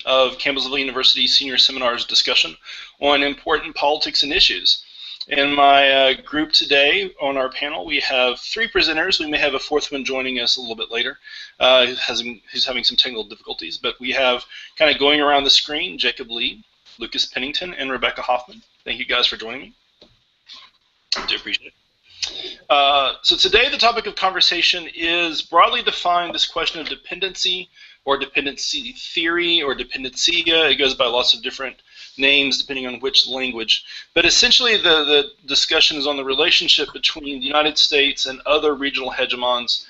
of Campbellsville University Senior Seminar's discussion on important politics and issues. In my group today on our panel, we have three presenters. We may have a fourth one joining us a little bit later who's having some technical difficulties. But we have kind of going around the screen, Jacob Lee, Lucas Pennington, and Rebecca Hoffman. Thank you guys for joining me. I do appreciate it. So today the topic of conversation is broadly defined this question of dependency or dependency theory or dependencia. It goes by lots of different names depending on which language. But essentially the discussion is on the relationship between the United States and other regional hegemons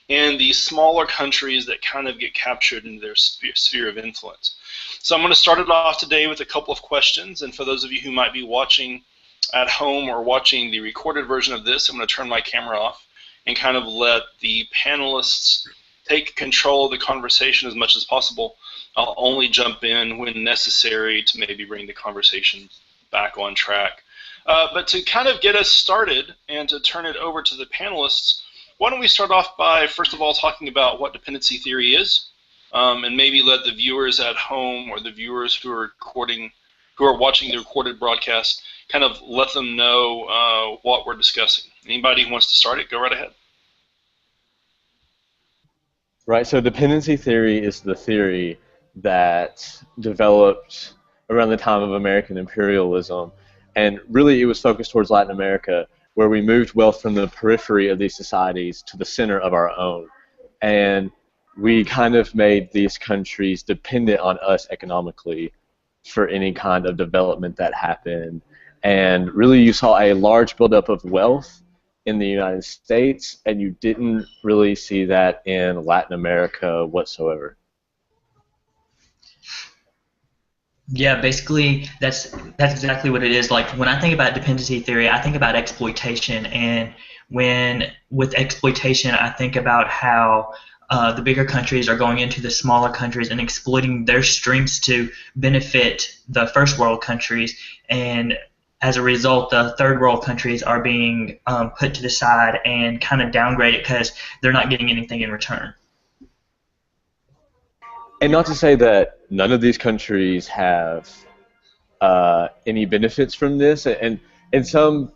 and these smaller countries that kind of get captured in their sphere of influence. So I'm going to start it off today with a couple of questions, and for those of you who might be watching at home or watching the recorded version of this, I'm going to turn my camera off and kind of let the panelists take control of the conversation as much as possible. I'll only jump in when necessary to maybe bring the conversation back on track. But to kind of get us started and to turn it over to the panelists, why don't we start off by, first of all, talking about what dependency theory is, and maybe let the viewers at home or the viewers who are watching the recorded broadcast kind of let them know what we're discussing. Anybody who wants to start it, go right ahead. Right, so dependency theory is the theory that developed around the time of American imperialism, and really it was focused towards Latin America, where we moved wealth from the periphery of these societies to the center of our own, and we kind of made these countries dependent on us economically for any kind of development that happened, and really you saw a large buildup of wealth in the United States, and you didn't really see that in Latin America whatsoever. Yeah, basically that's exactly what it is. Like when I think about dependency theory, I think about exploitation, and with exploitation, I think about how the bigger countries are going into the smaller countries and exploiting their strengths to benefit the first world countries, and as a result, the third world countries are being put to the side and kind of downgraded because they're not getting anything in return. And not to say that none of these countries have any benefits from this, and some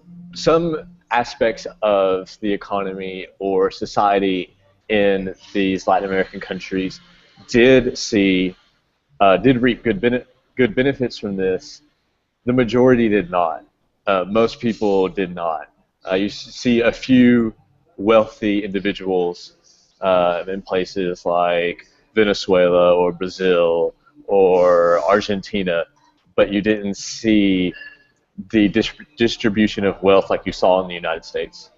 aspects of the economy or society in these Latin American countries did reap good benefits from this. The majority did not. Most people did not. You see a few wealthy individuals in places like Venezuela or Brazil or Argentina, but you didn't see the distribution of wealth like you saw in the United States.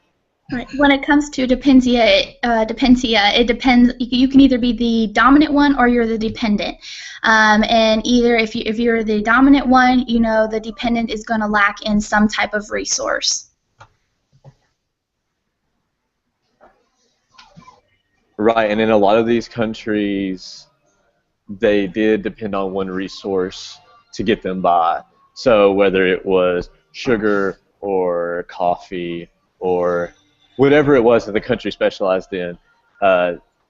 Right. When it comes to dependencia, it depends. You can either be the dominant one or you're the dependent. And either if you're the dominant one, you know the dependent is going to lack in some type of resource. Right, and in a lot of these countries, they did depend on one resource to get them by. So whether it was sugar or coffee or whatever it was that the country specialized in,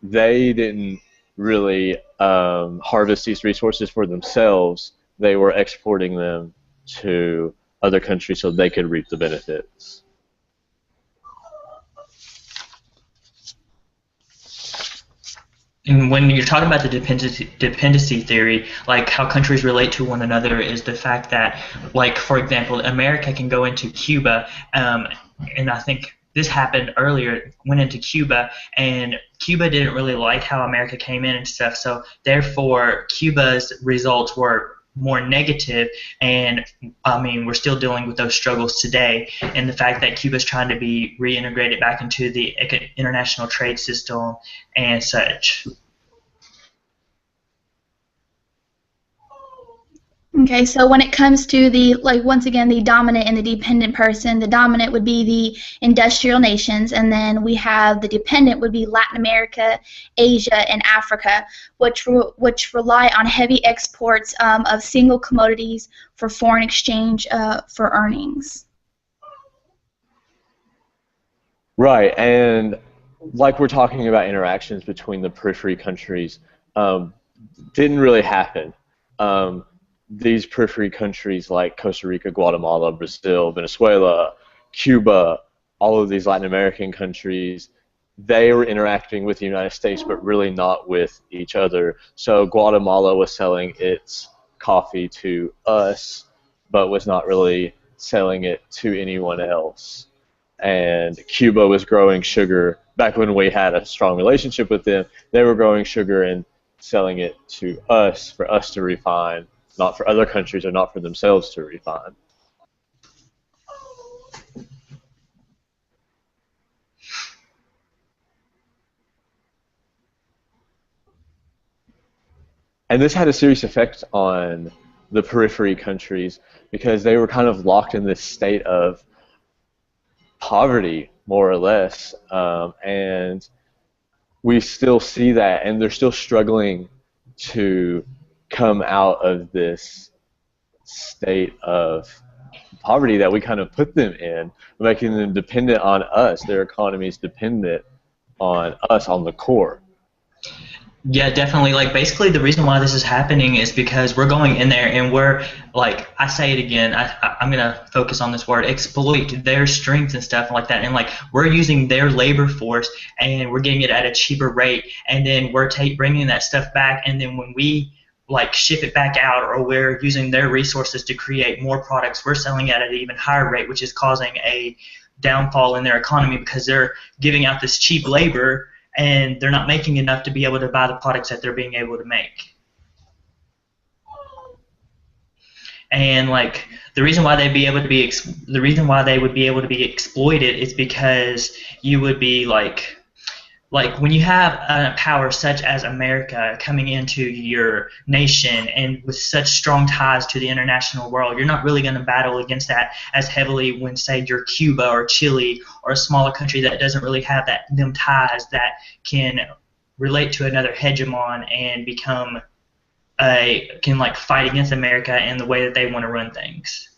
they didn't really harvest these resources for themselves. They were exporting them to other countries so they could reap the benefits. And when you're talking about the dependency theory, like how countries relate to one another, is the fact that, like, for example, America can go into Cuba, and I think this happened earlier, went into Cuba, and Cuba didn't really like how America came in and stuff, so therefore Cuba's results were more negative, and I mean we're still dealing with those struggles today, and the fact that Cuba's trying to be reintegrated back into the international trade system and such. Okay, so when it comes to the, like, once again, the dominant and the dependent person, the dominant would be the industrial nations, and then we have the dependent would be Latin America, Asia, and Africa, which rely on heavy exports of single commodities for foreign exchange for earnings. Right, and like we're talking about interactions between the periphery countries, didn't really happen. these periphery countries like Costa Rica, Guatemala, Brazil, Venezuela, Cuba, all of these Latin American countries, they were interacting with the United States, but really not with each other. So Guatemala was selling its coffee to us, but was not really selling it to anyone else. And Cuba was growing sugar back when we had a strong relationship with them. They were growing sugar and selling it to us for us to refine, not for other countries or not for themselves to refine. And this had a serious effect on the periphery countries because they were kind of locked in this state of poverty, more or less. And we still see that, and they're still struggling to come out of this state of poverty that we kind of put them in, making them dependent on us. Their economy is dependent on us, on the core. Yeah, definitely. Like, basically, the reason why this is happening is because we're going in there and we're, like, I say it again, I'm going to focus on this word, exploit their strength and stuff like that. And, like, we're using their labor force and we're getting it at a cheaper rate. And then we're bringing that stuff back. And then when we, like, ship it back out, or we're using their resources to create more products, we're selling it at an even higher rate, which is causing a downfall in their economy because they're giving out this cheap labor and they're not making enough to be able to buy the products that they're being able to make. And, like, the reason why they'd be able to be would be able to be exploited is because you would be like when you have a power such as America coming into your nation and with such strong ties to the international world, you're not really going to battle against that as heavily when, say, you're Cuba or Chile or a smaller country that doesn't really have them ties that can relate to another hegemon and can like fight against America and the way that they want to run things.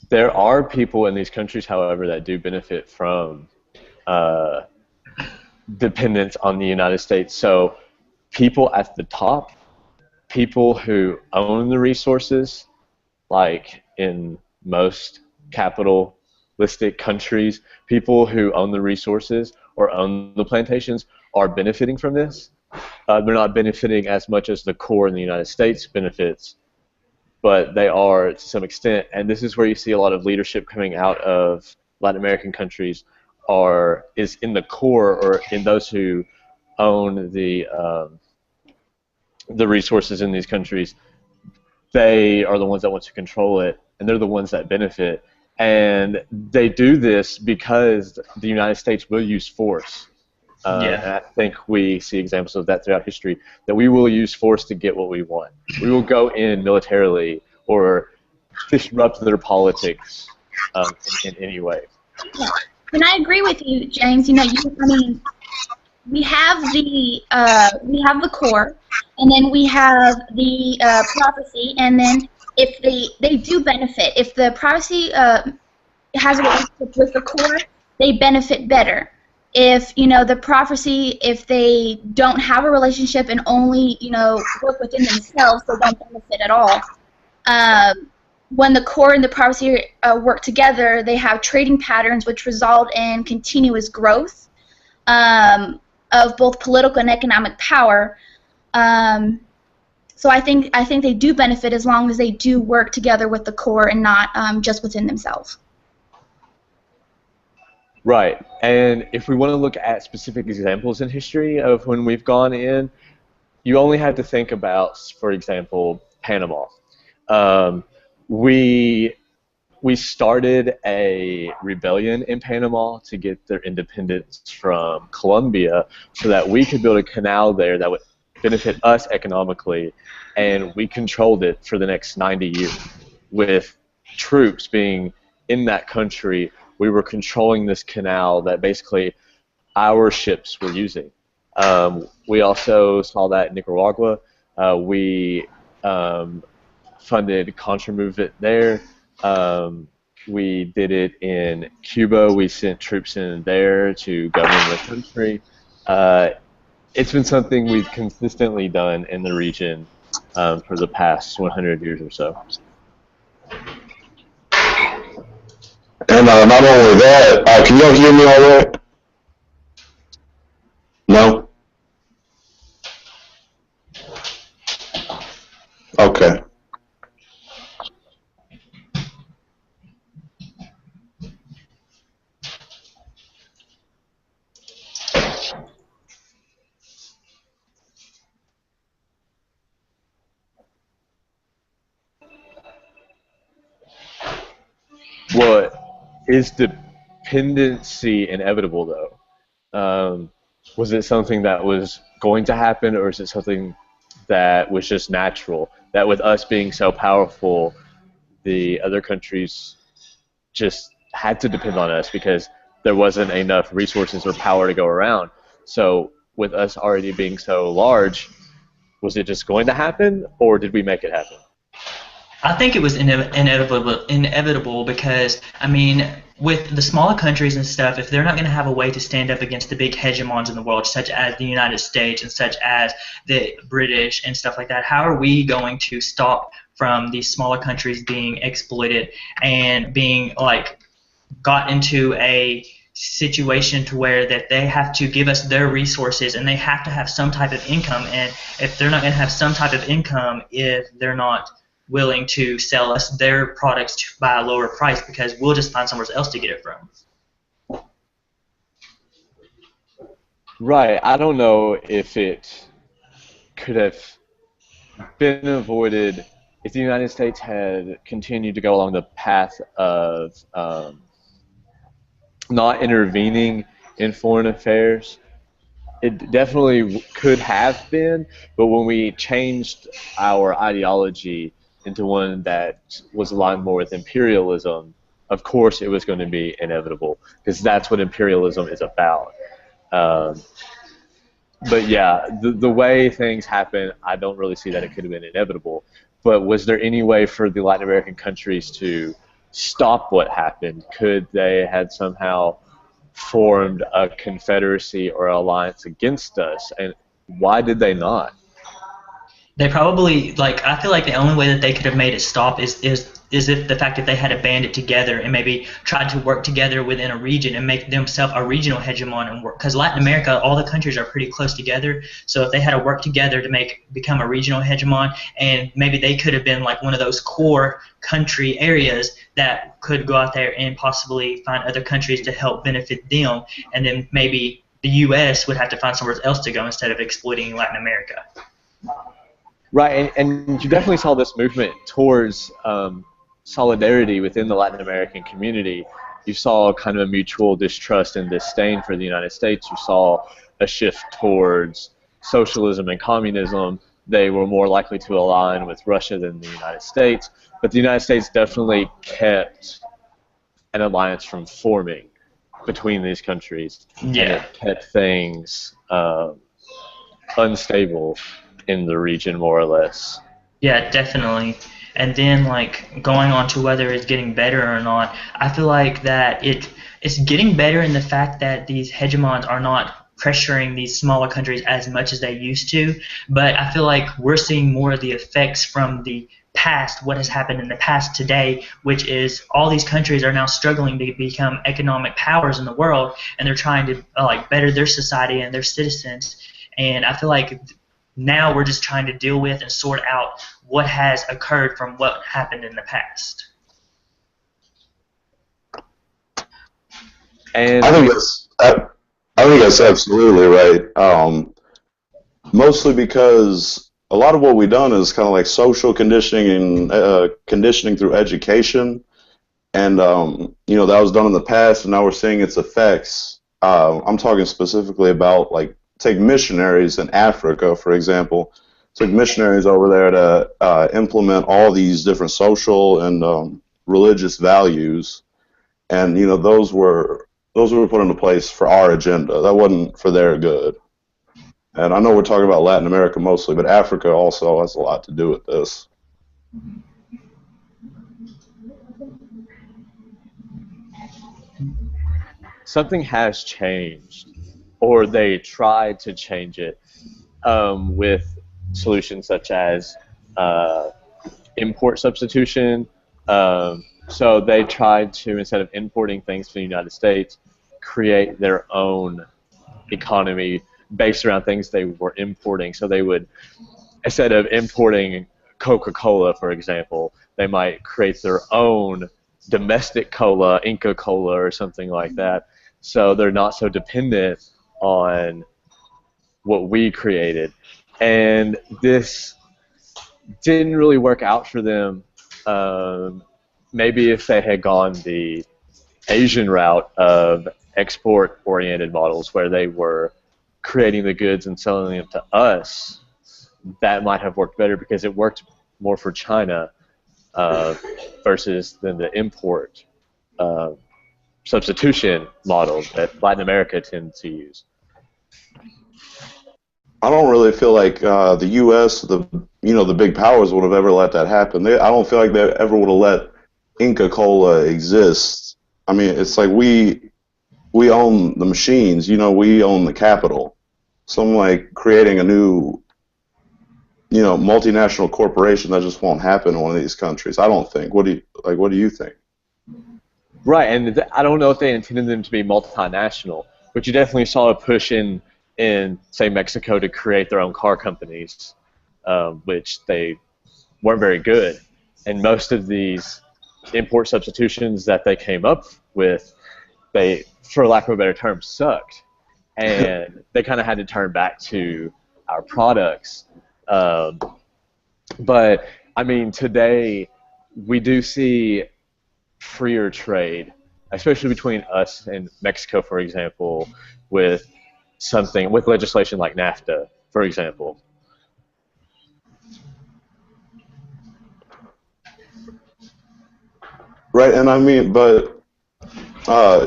There are people in these countries, however, that do benefit from dependence on the United States. So people at the top, people who own the resources, like in most capitalistic countries, people who own the resources or own the plantations are benefiting from this. They're not benefiting as much as the core in the United States benefits, but they are to some extent, and this is where you see a lot of leadership coming out of Latin American countries is in the core or in those who own the resources in these countries. They are the ones that want to control it, and they're the ones that benefit. And they do this because the United States will use force. And I think we see examples of that throughout history, that we will use force to get what we want. We will go in militarily or disrupt their politics in any way. Yeah. And I agree with you, James. You know, we have the core, and then we have the prophecy, and then if they do benefit, if the prophecy has a relationship with the core, they benefit better. If the prophecy, if they don't have a relationship and only work within themselves, they don't benefit at all. When the core and the prophecy work together, they have trading patterns which result in continuous growth of both political and economic power. So I think they do benefit as long as they do work together with the core and not just within themselves. Right, and if we want to look at specific examples in history of when we've gone in, you only have to think about, for example, Panama. We started a rebellion in Panama to get their independence from Colombia so that we could build a canal there that would benefit us economically, and we controlled it for the next 90 years. With troops being in that country, we were controlling this canal that basically our ships were using. We also saw that in Nicaragua. We funded Contra movement there. We did it in Cuba. We sent troops in there to govern the country. it's been something we've consistently done in the region for the past 100 years or so. And not only that, can y'all hear me all right? No? Okay. Well, is dependency inevitable though? Was it something that was going to happen, or is it something that was just natural? That with us being so powerful, the other countries just had to depend on us because there wasn't enough resources or power to go around. So with us already being so large, was it just going to happen, or did we make it happen? I think it was inevitable because, I mean, with the smaller countries and stuff, if they're not going to have a way to stand up against the big hegemons in the world, such as the United States and such as the British and stuff like that, how are we going to stop from these smaller countries being exploited and being, like, got into a situation to where that they have to give us their resources and they have to have some type of income, and if they're not going to have some type of income, if they're not willing to sell us their products by a lower price, because we'll just find somewhere else to get it from. Right. I don't know if it could have been avoided if the United States had continued to go along the path of not intervening in foreign affairs. It definitely could have been, but when we changed our ideology into one that was aligned more with imperialism, of course it was going to be inevitable because that's what imperialism is about. Um, but yeah, the way things happen, I don't really see that it could have been inevitable. But was there any way for the Latin American countries to stop what happened? Could they had somehow formed a confederacy or alliance against us, and why did they not? They probably, like, I feel like the only way that they could have made it stop is if the fact that they had to band it together and maybe tried to work together within a region and make themselves a regional hegemon and work, because Latin America, all the countries are pretty close together, so if they had to work together to become a regional hegemon, and maybe they could have been like one of those core country areas that could go out there and possibly find other countries to help benefit them, and then maybe the US would have to find somewhere else to go instead of exploiting Latin America. Right, and you definitely saw this movement towards solidarity within the Latin American community. You saw kind of a mutual distrust and disdain for the United States. You saw a shift towards socialism and communism. They were more likely to align with Russia than the United States, but the United States definitely kept an alliance from forming between these countries, and it kept things unstable in the region, more or less. Yeah, definitely. And then, like, going on to whether it's getting better or not, I feel like that it's getting better in the fact that these hegemons are not pressuring these smaller countries as much as they used to. But I feel like we're seeing more of the effects from the past, what has happened in the past today, which is all these countries are now struggling to become economic powers in the world, and they're trying to like better their society and their citizens. And I feel like now we're just trying to deal with and sort out what has occurred from what happened in the past. And I think that's absolutely right. Mostly because a lot of what we've done is kind of like social conditioning and conditioning through education, and that was done in the past, and now we're seeing its effects. I'm talking specifically about, like, take missionaries in Africa, for example. Took missionaries over there to implement all these different social and religious values, and those were put into place for our agenda. That wasn't for their good. And I know we're talking about Latin America mostly, but Africa also has a lot to do with this. something has changed or they tried to change it with solutions such as import substitution. So they tried to, instead of importing things from the United States, create their own economy based around things they were importing. So they would, instead of importing Coca-Cola, for example, they might create their own domestic cola, Inca Cola, or something like that. So they're not so dependent on what we created. And this didn't really work out for them. Maybe if they had gone the Asian route of export-oriented models where they were creating the goods and selling them to us, that might have worked better because it worked more for China versus than the import substitution model that Latin America tends to use. I don't really feel like the U.S., the big powers would have ever let that happen. I don't feel like they ever would have let Inca Cola exist. I mean, it's like we own the machines. We own the capital. So I'm like creating a new, multinational corporation that just won't happen in one of these countries. I don't think. What do you think? Right, and I don't know if they intended them to be multinational, but you definitely saw a push in say Mexico to create their own car companies, which they weren't very good. And most of these import substitutions that they came up with, they, for lack of a better term, sucked. And they kind of had to turn back to our products. But, I mean, today we do see freer trade, especially between us and Mexico, for example, with legislation like NAFTA, for example. Right, and I mean, but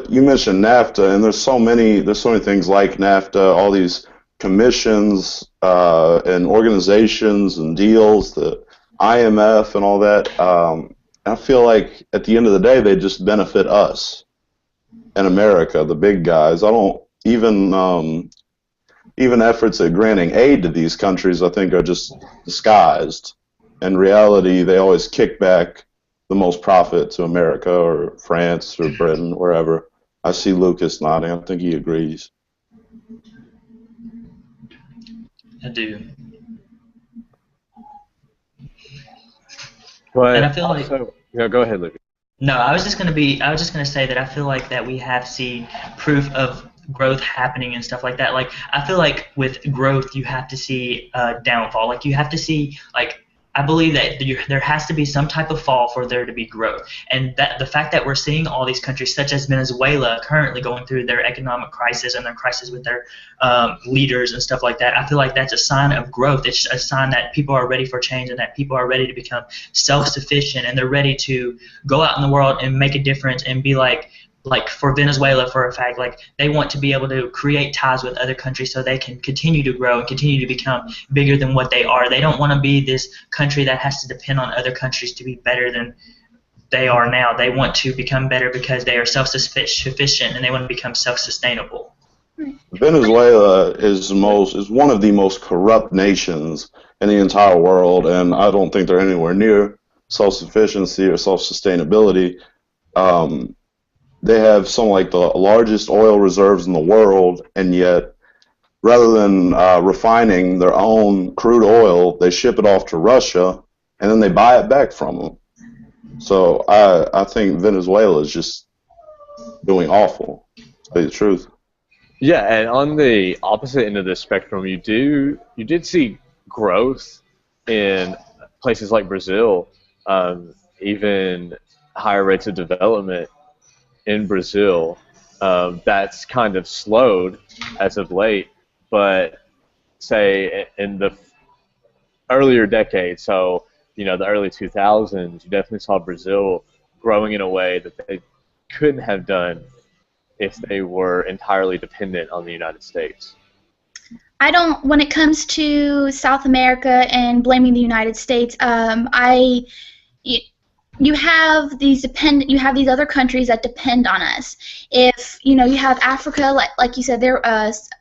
you mentioned NAFTA, and there's so many things like NAFTA, all these commissions and organizations and deals, the IMF and all that. I feel like at the end of the day, they just benefit us in America, the big guys. I don't even efforts at granting aid to these countries, I think, are just disguised. In reality, they always kick back the most profit to America or France or Britain, wherever. I see Lucas nodding. I think he agrees. I do. But and I feel also, like go ahead, Lucas. No, I was just gonna say that I feel like that we have seen proof of growth happening and stuff like that. Like I feel like with growth you have to see a downfall. Like you have to see I believe that there has to be some type of fall for there to be growth. And that the fact that we're seeing all these countries such as Venezuela currently going through their economic crisis and their crisis with their leaders and stuff like that, I feel like that's a sign of growth. It's a sign that people are ready for change and that people are ready to become self-sufficient and they're ready to go out in the world and make a difference and be like for Venezuela, for a fact, like they want to be able to create ties with other countries so they can continue to grow and continue to become bigger than what they are. They don't want to be this country that has to depend on other countries to be better than they are now. They want to become better because they are self-sufficient and they want to become self-sustainable. Venezuela is one of the most corrupt nations in the entire world, and I don't think they're anywhere near self-sufficiency or self-sustainability. They have some like the largest oil reserves in the world, and yet rather than refining their own crude oil, they ship it off to Russia, and then they buy it back from them. So I think Venezuela is just doing awful, to tell you the truth. Yeah, and on the opposite end of the spectrum, you did see growth in places like Brazil, even higher rates of development in Brazil. That's kind of slowed as of late, but say in the earlier decades, so the early 2000s, you definitely saw Brazil growing in a way that they couldn't have done if they were entirely dependent on the United States. When it comes to South America and blaming the United States, you have these other countries that depend on us. If you have Africa, like you said, they're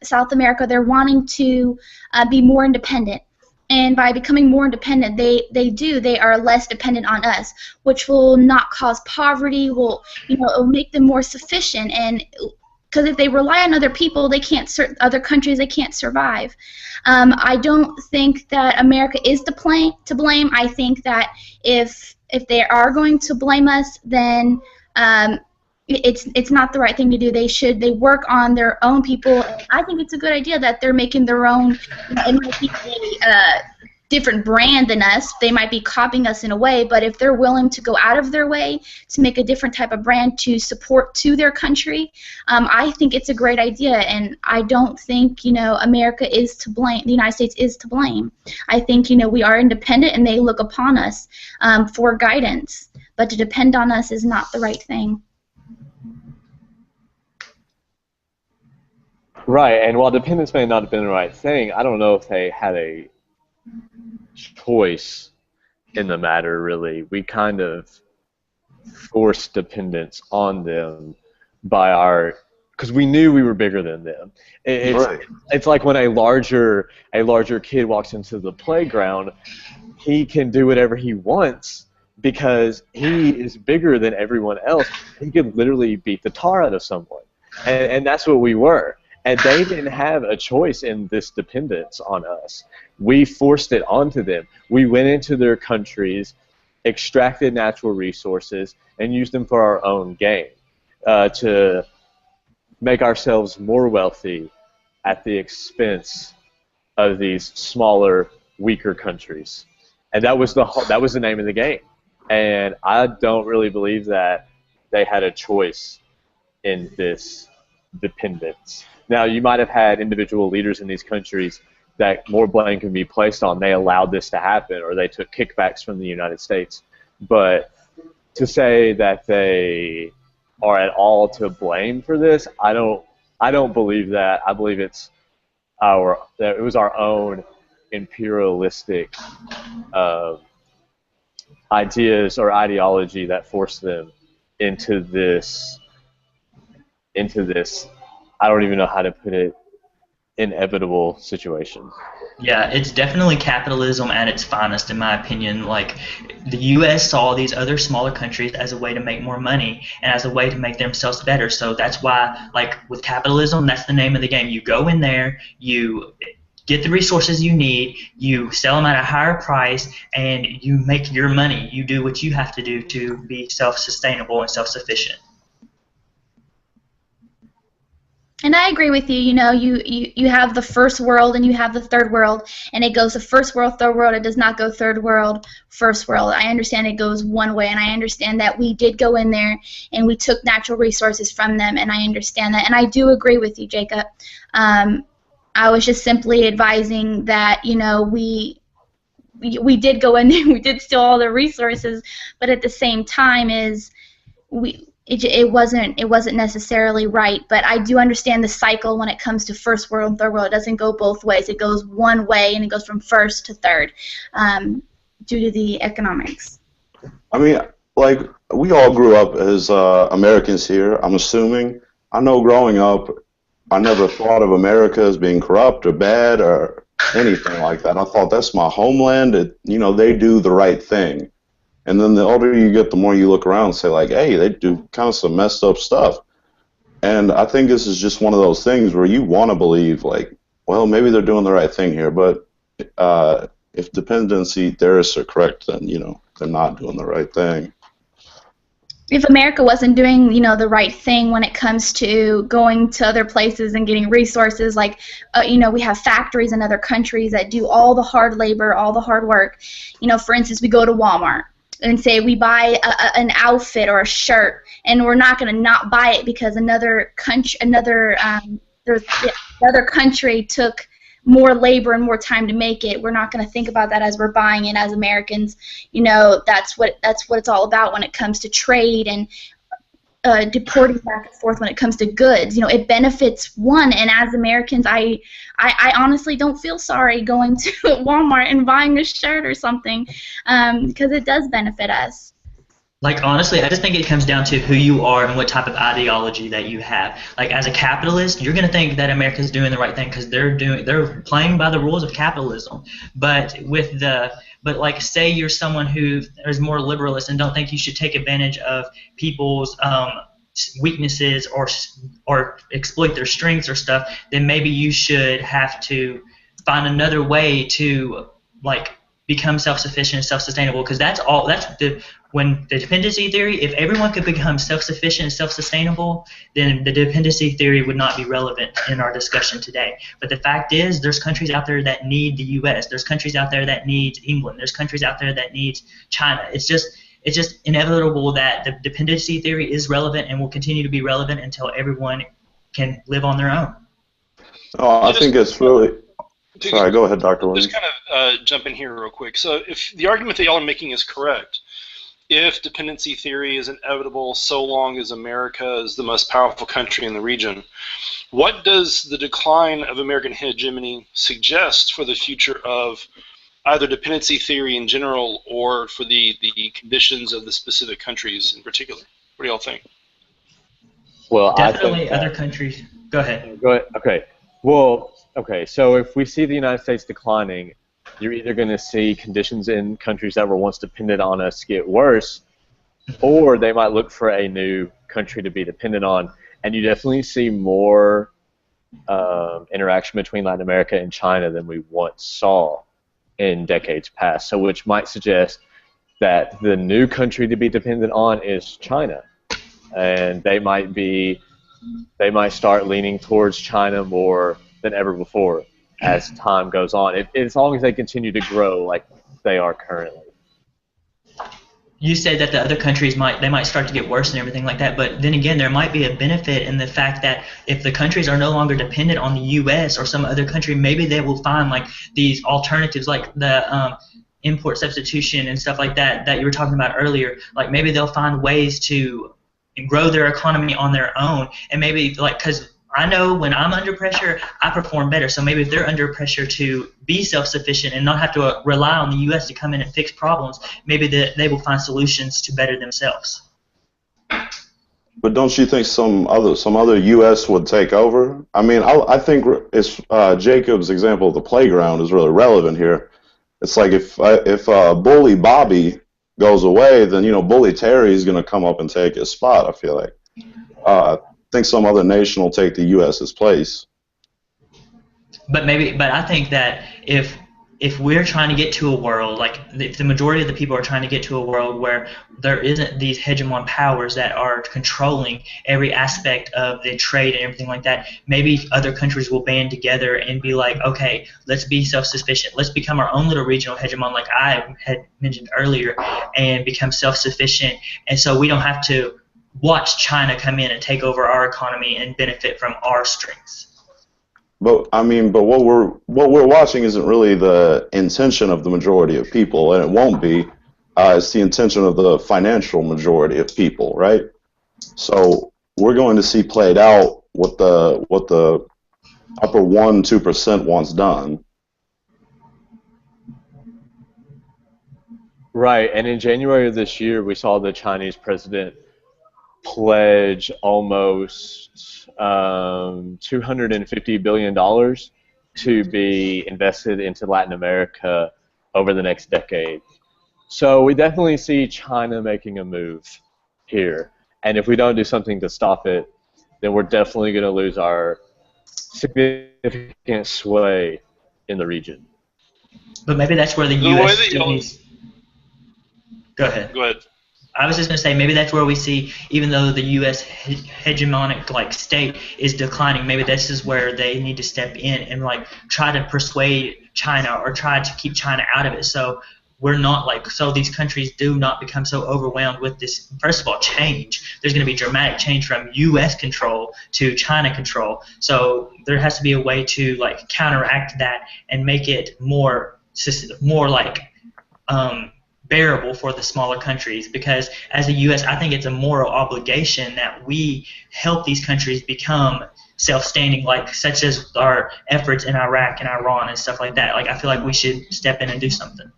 South America, they're wanting to be more independent, and by becoming more independent, they are less dependent on us, which will not cause poverty. It'll make them more sufficient, and because if they rely on other people, other countries, they can't survive. I don't think that America is to blame. I think that if they are going to blame us, then it's not the right thing to do. They work on their own people. I think it's a good idea that they're making their own. It might be a different brand than us. They might be copying us in a way, but if they're willing to go out of their way to make a different type of brand to support to their country, I think it's a great idea, and I don't think America is to blame. The United States is to blame. I think we are independent, and they look upon us for guidance, but to depend on us is not the right thing. Right, and while dependence may not have been the right thing, I don't know if they had a choice in the matter, really. We kind of forced dependence on them because we knew we were bigger than them. It's like when a larger kid walks into the playground, he can do whatever he wants because he is bigger than everyone else. He could literally beat the tar out of someone, and that's what we were. And they didn't have a choice in this dependence on us. We forced it onto them. We went into their countries, extracted natural resources, and used them for our own gain to make ourselves more wealthy at the expense of these smaller, weaker countries. And that was the name of the game. And I don't really believe that they had a choice in this dependence. Now, you might have had individual leaders in these countries that more blame can be placed on. They allowed this to happen, or they took kickbacks from the United States. But to say that they are at all to blame for this, I don't believe that. I believe that it was our own imperialistic ideas or ideology that forced them into this. I don't even know how to put it, inevitable situation. Yeah, it's definitely capitalism at its finest, in my opinion. Like, the U.S. saw these other smaller countries as a way to make more money and as a way to make themselves better. So that's why, like, with capitalism, that's the name of the game. You go in there, you get the resources you need, you sell them at a higher price, and you make your money. You do what you have to do to be self-sustainable and self-sufficient. And I agree with you. You have the first world and you have the third world, and it goes the first world, third world. It does not go third world, first world. I understand it goes one way, and I understand that we did go in there and we took natural resources from them, and I understand that. And I do agree with you, Jacob. I was just simply advising that we did go in there, we did steal all the resources, but at the same time it wasn't necessarily right. But I do understand the cycle when it comes to first world and third world. It doesn't go both ways. It goes one way, and it goes from first to third due to the economics. I mean, like, we all grew up as Americans here, I'm assuming. I know growing up, I never thought of America as being corrupt or bad or anything like that. I thought, that's my homeland. They do the right thing. And then the older you get, the more you look around and say, like, hey, they do kind of some messed up stuff. And I think this is just one of those things where you want to believe, like, well, maybe they're doing the right thing here. But if dependency theorists are correct, then, they're not doing the right thing. If America wasn't doing, the right thing when it comes to going to other places and getting resources, like, we have factories in other countries that do all the hard labor, all the hard work. For instance, we go to Walmart and say we buy an outfit or a shirt, and we're not going to not buy it because another country took more labor and more time to make it. We're not going to think about that as we're buying it as Americans. That's what it's all about when it comes to trade and deporting back and forth when it comes to goods. It benefits one, and as Americans, I honestly don't feel sorry going to Walmart and buying a shirt or something because it does benefit us. Like honestly, I just think it comes down to who you are and what type of ideology that you have. Like as a capitalist, you're gonna think that America's doing the right thing because they're playing by the rules of capitalism. But like say you're someone who is more liberalist and don't think you should take advantage of people's weaknesses or exploit their strengths or stuff, then maybe you should have to find another way to like become self-sufficient and self-sustainable because that's the when the dependency theory, if everyone could become self-sufficient and self-sustainable, then the dependency theory would not be relevant in our discussion today. But the fact is, there's countries out there that need the U.S. There's countries out there that need England. There's countries out there that need China. It's just inevitable that the dependency theory is relevant and will continue to be relevant until everyone can live on their own. Oh, I think it's really. Sorry, go ahead, Dr. Williams. Just kind of jump in here real quick. So if the argument that y'all are making is correct, if dependency theory is inevitable so long as America is the most powerful country in the region, what does the decline of American hegemony suggest for the future of either dependency theory in general or for the conditions of the specific countries in particular? What do y'all think? Well, Definitely I think other countries. Go ahead. Go ahead. Okay. Well, okay. So if we see the United States declining, you're either going to see conditions in countries that were once dependent on us get worse, or they might look for a new country to be dependent on. And you definitely see more interaction between Latin America and China than we once saw in decades past. So which might suggest that the new country to be dependent on is China. And they might start leaning towards China more than ever before as time goes on, as long as they continue to grow like they are currently. You said that the other countries might start to get worse and everything like that, but then again, there might be a benefit in the fact that if the countries are no longer dependent on the U.S. or some other country, maybe they will find like these alternatives, like the import substitution and stuff like that you were talking about earlier. Like maybe they'll find ways to grow their economy on their own, and maybe like because I know when I'm under pressure, I perform better. So maybe if they're under pressure to be self-sufficient and not have to rely on the U.S. to come in and fix problems, maybe they will find solutions to better themselves. But don't you think some other U.S. would take over? I mean, I think it's Jacob's example of the playground is really relevant here. It's like if Bully Bobby goes away, then Bully Terry is going to come up and take his spot. I feel like. I think some other nation will take the U.S.'s place. But I think that if we're trying to get to a world, like if the majority of the people are trying to get to a world where there isn't these hegemon powers that are controlling every aspect of the trade and everything like that, maybe other countries will band together and be like, okay, let's be self-sufficient. Let's become our own little regional hegemon like I had mentioned earlier and become self-sufficient. And so we don't have to watch China come in and take over our economy and benefit from our strengths. But what we're watching isn't really the intention of the majority of people, and it won't be. It's the intention of the financial majority of people, right? So we're going to see played out what the upper 1-2% wants done. Right, and in January of this year, we saw the Chinese president pledge almost $250 billion to be invested into Latin America over the next decade. So we definitely see China making a move here. And if we don't do something to stop it, then we're definitely going to lose our significant sway in the region. But maybe that's where the U.S. still needs... Go ahead. Go ahead. I was just going to say maybe that's where we see, even though the U.S. hegemonic like state is declining, maybe this is where they need to step in and like try to persuade China or try to keep China out of it. So so these countries do not become so overwhelmed with this. First of all, change. There's going to be dramatic change from U.S. control to China control. So there has to be a way to like counteract that and make it more like bearable for the smaller countries, because as the U.S., I think it's a moral obligation that we help these countries become self-standing, like such as our efforts in Iraq and Iran and stuff like that. Like I feel like we should step in and do something.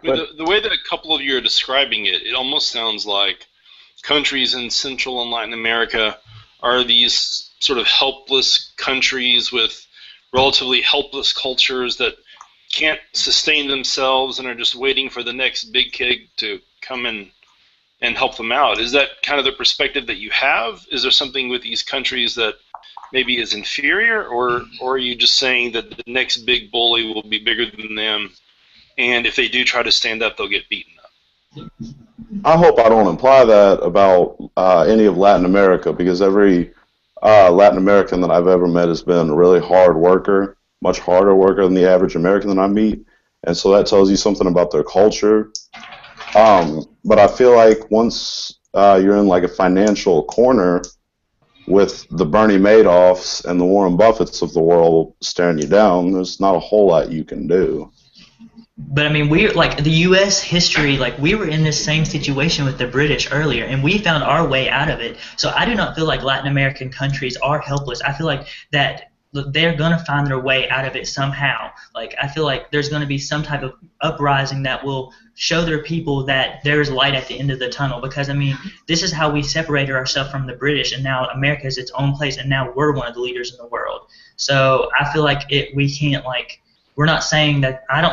I mean, the way that a couple of you are describing it, it almost sounds like countries in Central and Latin America are these sort of helpless countries with relatively helpless cultures that can't sustain themselves and are just waiting for the next big kid to come in and help them out. Is that kind of the perspective that you have? Is there something with these countries that maybe is inferior, or are you just saying that the next big bully will be bigger than them, and if they do try to stand up, they'll get beaten up? I hope I don't imply that about any of Latin America, because every Latin American that I've ever met has been a really hard worker, much harder worker than the average American that I meet, and so that tells you something about their culture. But I feel like once you're in like a financial corner with the Bernie Madoffs and the Warren Buffetts of the world staring you down, there's not a whole lot you can do. But I mean, we're like the U.S. history, like we were in this same situation with the British earlier, and we found our way out of it. So I do not feel like Latin American countries are helpless. I feel like that they're going to find their way out of it somehow. Like I feel like there's going to be some type of uprising that will show their people that there is light at the end of the tunnel. Because I mean, this is how we separated ourselves from the British, and now America is its own place, and now we're one of the leaders in the world. So I feel like we can't like. We're not saying that. I'm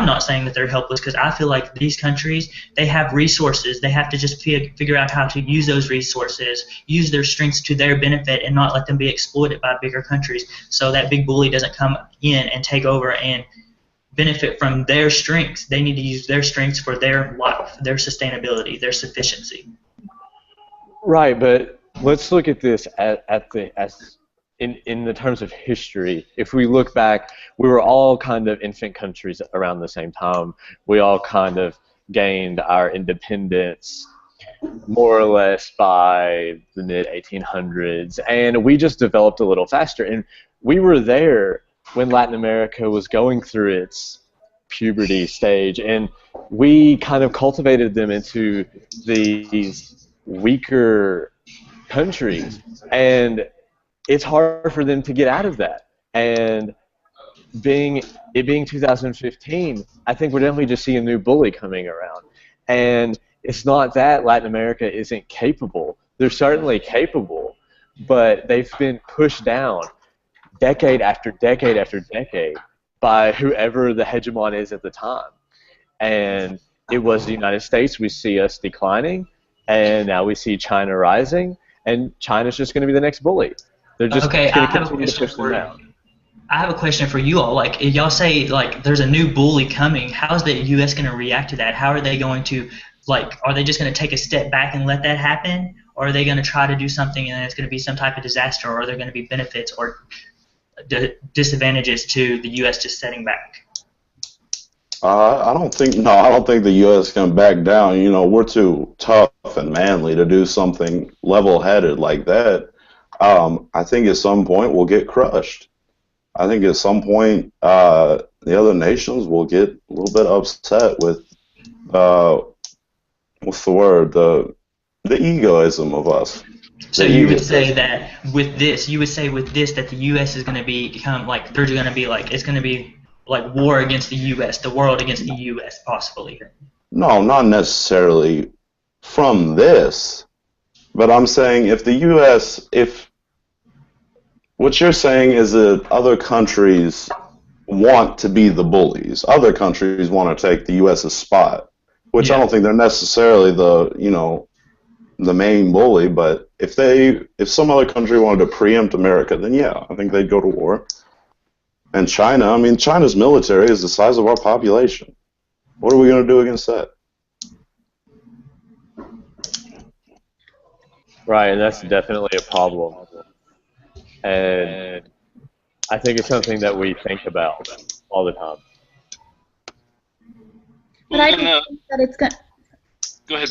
not saying that they're helpless, because I feel like these countries, they have resources. They have to just figure out how to use those resources, use their strengths to their benefit, and not let them be exploited by bigger countries, so that big bully doesn't come in and take over and benefit from their strengths. They need to use their strengths for their life, their sustainability, their sufficiency. Right, but let's look at this in the terms of history. If we look back, we were all kind of infant countries around the same time. We all kind of gained our independence more or less by the mid-1800s, and we just developed a little faster. And we were there when Latin America was going through its puberty stage, and we kind of cultivated them into these weaker countries, and it's hard for them to get out of that. And being 2015, I think we're definitely just seeing a new bully coming around. And it's not that Latin America isn't capable. They're certainly capable, but they've been pushed down decade after decade after decade by whoever the hegemon is at the time. And it was the United States. We see us declining, and now we see China rising, and China's just going to be the next bully. They're just going to continue to push them down. I have a question for you all. Like, if y'all say like there's a new bully coming, how is the U.S. going to react to that? How are they going to, like, are they just going to take a step back and let that happen, or are they going to try to do something and it's going to be some type of disaster, or are there going to be benefits or disadvantages to the U.S. just setting back? I don't think the U.S. can back down. You know, we're too tough and manly to do something level-headed like that. I think at some point we'll get crushed. I think at some point the other nations will get a little bit upset with what's the word? The egoism of us. So you would say that with this, that the U.S. is going to become like there's going to be like it's going to be like war against the U.S., the world against the U.S. possibly. No, not necessarily from this. But I'm saying if the U.S., if what you're saying is that other countries want to be the bullies, other countries want to take the U.S.'s spot, which I don't think they're necessarily the main bully. But if some other country wanted to preempt America, then yeah, I think they'd go to war. And China, I mean, China's military is the size of our population. What are we going to do against that? Right, and that's definitely a problem. And I think it's something that we think about all the time. But I don't think that it's going. Go ahead.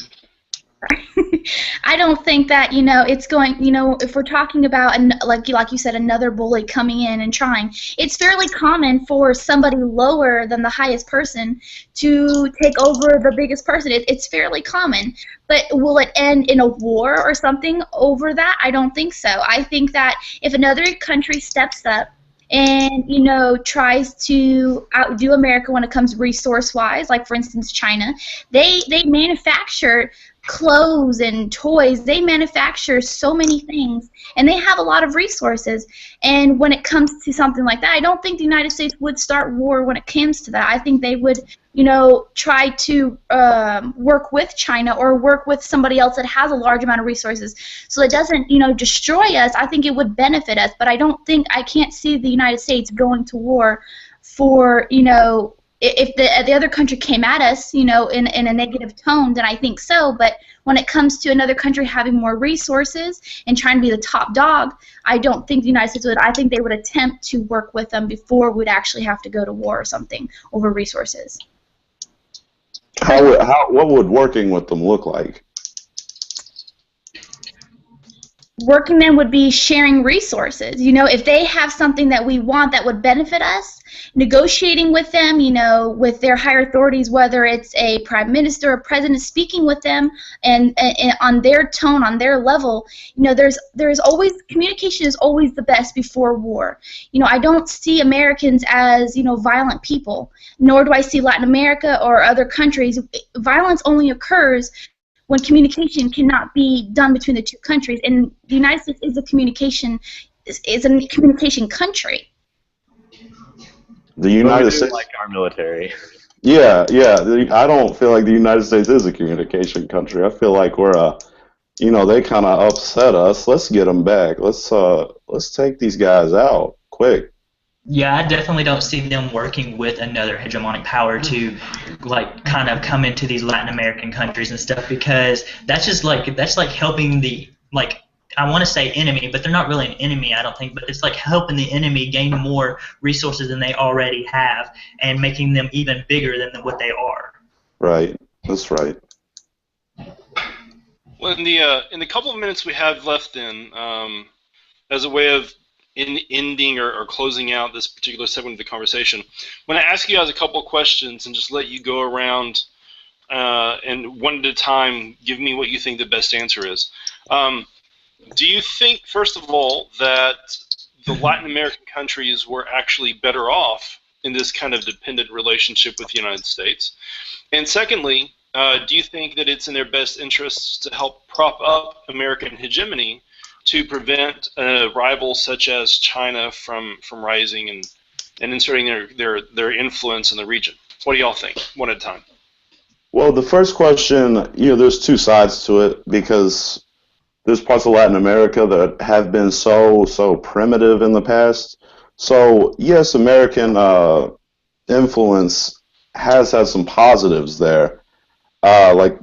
I don't think that it's going. If we're talking about like you said, another bully coming in and trying, it's fairly common for somebody lower than the highest person to take over the biggest person. It's fairly common. But will it end in a war or something over that? I don't think so. I think that if another country steps up and tries to outdo America when it comes resource-wise. Like for instance, China, they manufacture clothes and toys. They manufacture so many things, and they have a lot of resources. And when it comes to something like that, I don't think the United States would start war when it comes to that. I think they would, try to work with China or work with somebody else that has a large amount of resources, so it doesn't, destroy us. I think it would benefit us, but I can't see the United States going to war for, if the other country came at us, in a negative tone, then I think so. But when it comes to another country having more resources and trying to be the top dog, I don't think the United States would. I think they would attempt to work with them before we'd actually have to go to war or something over resources. What would working with them look like? Working them would be sharing resources. If they have something that we want that would benefit us, negotiating with them, with their higher authorities, whether it's a prime minister or president, speaking with them and on their tone, on their level. There's always, communication is always the best before war. I don't see Americans as, violent people, nor do I see Latin America or other countries. Violence only occurs when communication cannot be done between the two countries, and the United States is a communication country. The United States, like our military. yeah. I don't feel like the United States is a communication country. I feel like we're they kind of upset us. Let's get them back. Let's take these guys out quick. Yeah, I definitely don't see them working with another hegemonic power to, kind of come into these Latin American countries and stuff, because that's like helping the, I want to say enemy, but they're not really an enemy, I don't think, but it's like helping the enemy gain more resources than they already have and making them even bigger than what they are. Right, that's right. Well, in the couple of minutes we have left, then, as a way of ending or closing out this particular segment of the conversation, I'm going to ask you guys a couple of questions and just let you go around and one at a time give me what you think the best answer is. Do you think, first of all, that the Latin American countries were actually better off in this kind of dependent relationship with the United States? And secondly, do you think that it's in their best interests to help prop up American hegemony to prevent rivals such as China from rising and inserting their influence in the region? What do y'all think, one at a time? Well, the first question, there's two sides to it, because there's parts of Latin America that have been so primitive in the past. So yes, American influence has had some positives there, like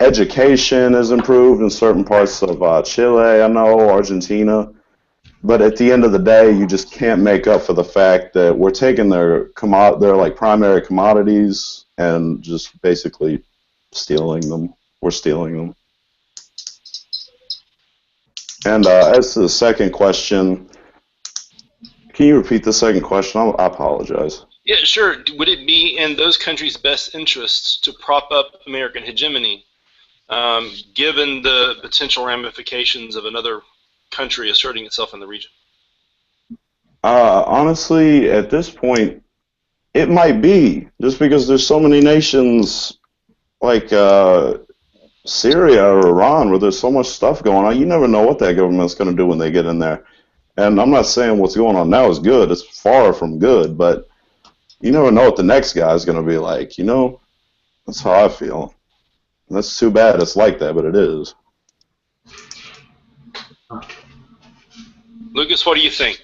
education has improved in certain parts of Chile, I know, Argentina. But at the end of the day, you just can't make up for the fact that we're taking their primary commodities and just basically stealing them. We're stealing them. And as to the second question, can you repeat the second question? I apologize. Yeah, sure. Would it be in those countries' best interests to prop up American hegemony, given the potential ramifications of another country asserting itself in the region? Honestly, at this point, it might be, just because there's so many nations like Syria or Iran where there's so much stuff going on. You never know what that government's going to do when they get in there. And I'm not saying what's going on now is good. It's far from good, but you never know what the next guy's going to be like. That's how I feel. That's too bad it's like that, but it is. Lucas, what do you think?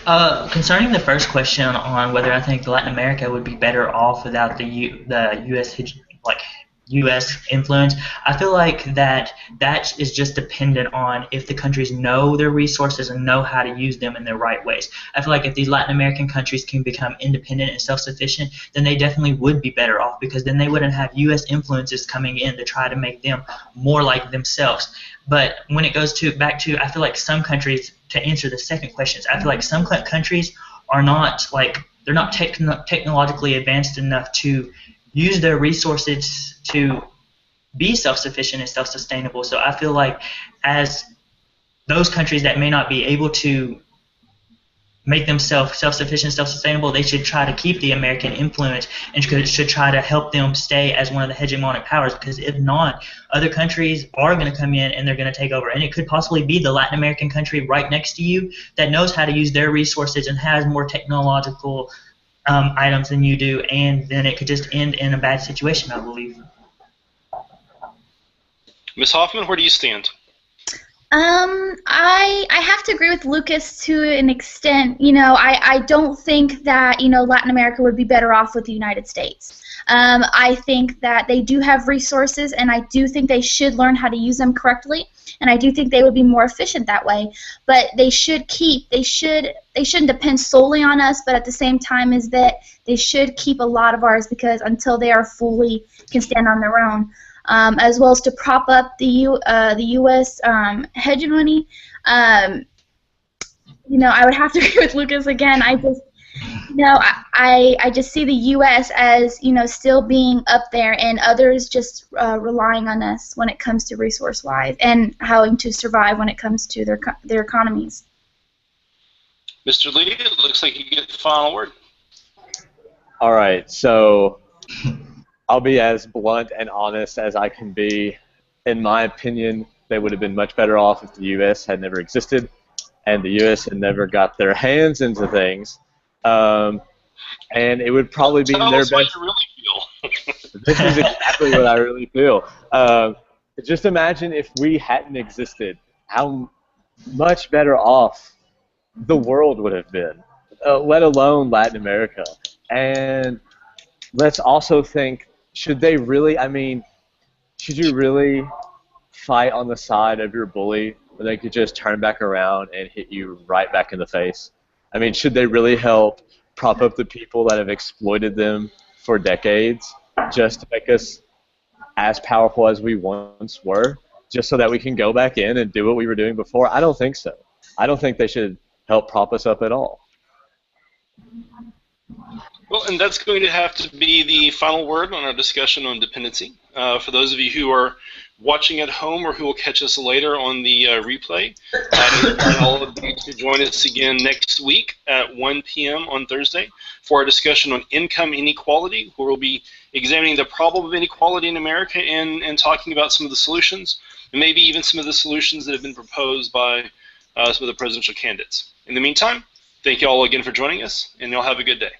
Concerning the first question on whether I think Latin America would be better off without the U.S. influence, I feel like that is just dependent on if the countries know their resources and know how to use them in the right ways. I feel like if these Latin American countries can become independent and self-sufficient, then they definitely would be better off, because then they wouldn't have U.S. influences coming in to try to make them more like themselves. But when it goes back to, I feel like some countries, to answer the second question, I feel like some countries are not they're not technologically advanced enough to use their resources to be self-sufficient and self-sustainable. So I feel like as those countries that may not be able to make themselves self-sufficient, self-sustainable, they should try to keep the American influence and should try to help them stay as one of the hegemonic powers, because if not, other countries are going to come in and they're going to take over. And it could possibly be the Latin American country right next to you that knows how to use their resources and has more technological items than you do, and then it could just end in a bad situation, I believe. Ms. Hoffman, where do you stand? I have to agree with Lucas to an extent. You know, I don't think that, you know, Latin America would be better off with the United States. I think that they do have resources, and I do think they should learn how to use them correctly, and I do think they would be more efficient that way. But they shouldn't depend solely on us, but at the same time is that they should keep a lot of ours, because until they are fully can stand on their own. As well as to prop up the U.S. Hegemony. You know, I would have to agree with Lucas again. I just, you know, I just see the U.S. as, you know, still being up there, and others just relying on us when it comes to resource-wise and having to survive when it comes to their economies. Mr. Lee, it looks like you get the final word. All right, so I'll be as blunt and honest as I can be. In my opinion, they would have been much better off if the U.S. had never existed and the U.S. had never got their hands into things. And it would probably be in their best. Tell us what you really feel. This is exactly what I really feel. Just imagine if we hadn't existed, how much better off the world would have been, let alone Latin America. And let's also think, should they really, I mean, should you really fight on the side of your bully where they could just turn back around and hit you right back in the face? I mean, should they really help prop up the people that have exploited them for decades just to make us as powerful as we once were, just so that we can go back in and do what we were doing before? I don't think so. I don't think they should help prop us up at all. Well, and that's going to have to be the final word on our discussion on dependency. For those of you who are watching at home or who will catch us later on the replay, I invite all of you to join us again next week at 1 p.m. on Thursday for our discussion on income inequality, where we'll be examining the problem of inequality in America and talking about some of the solutions, and maybe even some of the solutions that have been proposed by some of the presidential candidates. In the meantime, thank you all again for joining us, and y'all have a good day.